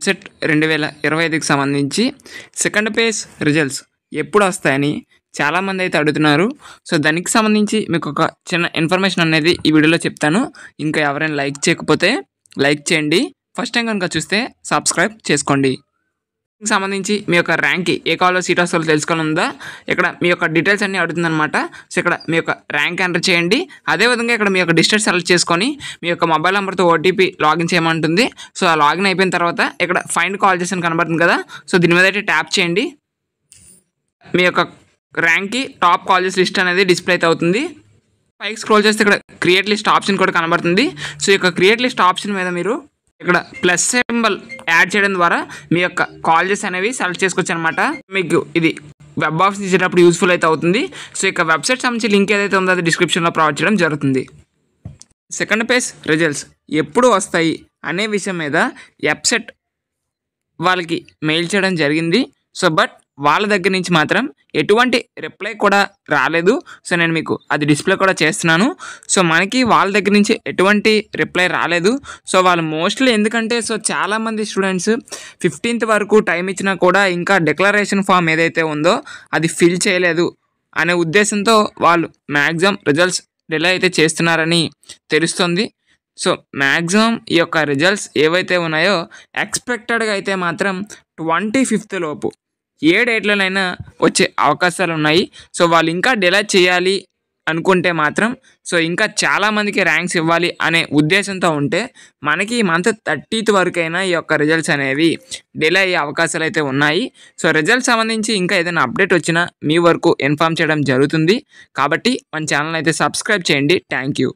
Set 2025కి సంబంధించి second page results ఎప్పుడు వస్తాయని చాలామంది అయితే అడుగుతున్నారు. సో దానికి సంబంధించి మీకు ఒక చిన్న ఇన్ఫర్మేషన్ అనేది ఈ వీడియోలో చెప్తాను. ఇంకా ఎవరైనా లైక్ చేయకపోతే లైక్ చేయండి. ఫస్ట్ టైం కనుక చూస్తే సబ్స్క్రైబ్ చేసుకోండి. దీనికి సంబంధించి మీ యొక్క ర్యాంక్కి ఏ కాలేజ్ సీట్ వస్తుందో తెలుసుకోవాలందా, ఇక్కడ మీ యొక్క డీటెయిల్స్ అన్నీ అడుగుతుందన్నమాట. సో ఇక్కడ మీ యొక్క ర్యాంక్ ఎంటర్ చేయండి. అదేవిధంగా ఇక్కడ మీ యొక్క డిస్ట్రిక్ట్ సెలెక్ట్ చేసుకొని మీ యొక్క మొబైల్ నెంబర్తో ఓటీపీ లాగిన్ చేయమంటుంది. సో ఆ లాగిన్ అయిపోయిన తర్వాత ఇక్కడ ఫైండ్ కాలేజెస్ అని కనబడుతుంది కదా, సో దీని మీద అయితే ట్యాప్ చేయండి. మీ యొక్క ర్యాంక్కి టాప్ కాలేజెస్ లిస్ట్ అనేది డిస్ప్లే అయితే అవుతుంది. పైకి స్క్రోల్ చేస్తే ఇక్కడ క్రియేట్ లిస్ట్ ఆప్షన్ కూడా కనబడుతుంది. సో ఈ యొక్క క్రియేట్ లిస్ట్ ఆప్షన్ మీద మీరు ఇక్కడ ప్లస్ సింబల్ యాడ్ చేయడం ద్వారా మీ యొక్క కాలేజెస్ అనేవి సెలెక్ట్ చేసుకోవచ్చు అనమాట. మీకు ఇది వెబ్ ఆప్షన్ ఇచ్చేటప్పుడు యూస్ఫుల్ అయితే అవుతుంది. సో ఇక వెబ్సైట్ సంబంధించి లింక్ ఏదైతే ఉందో అది డిస్క్రిప్షన్లో ప్రొవైడ్ చేయడం జరుగుతుంది. సెకండ్ పేజ్ రిజల్ట్స్ ఎప్పుడు వస్తాయి అనే విషయం మీద వెబ్సైట్ వాళ్ళకి మెయిల్ చేయడం జరిగింది. సో బట్ వాళ్ళ దగ్గర నుంచి మాత్రం ఎటువంటి రిప్లై కూడా రాలేదు. సో నేను మీకు అది డిస్ప్లే కూడా చేస్తున్నాను. సో మనకి వాళ్ళ దగ్గర నుంచి ఎటువంటి రిప్లై రాలేదు. సో వాళ్ళు మోస్ట్లీ ఎందుకంటే సో చాలామంది స్టూడెంట్స్ 15th వరకు టైం ఇచ్చినా కూడా ఇంకా డిక్లరేషన్ ఫామ్ ఏదైతే ఉందో అది ఫిల్ చేయలేదు అనే ఉద్దేశంతో వాళ్ళు మ్యాక్సిమం రిజల్ట్స్ డిలే అయితే చేస్తున్నారని తెలుస్తుంది. సో మ్యాక్సిమం ఈ యొక్క రిజల్ట్స్ ఏవైతే ఉన్నాయో ఎక్స్పెక్టెడ్గా అయితే మాత్రం 25th లోపు ఏ డేట్లోనైనా వచ్చే అవకాశాలు ఉన్నాయి. సో వాళ్ళు ఇంకా డిలే చేయాలి అనుకుంటే మాత్రం సో ఇంకా చాలామందికి ర్యాంక్స్ ఇవ్వాలి అనే ఉద్దేశంతో ఉంటే మనకి ఈ మంత్ 30th వరకైనా ఈ యొక్క రిజల్ట్స్ అనేవి డిలే అయ్యే అవకాశాలు అయితే ఉన్నాయి. సో రిజల్ట్స్ సంబంధించి ఇంకా ఏదైనా అప్డేట్ వచ్చినా మీ వరకు ఇన్ఫామ్ చేయడం జరుగుతుంది. కాబట్టి మన ఛానల్ అయితే సబ్స్క్రైబ్ చేయండి. Thank you.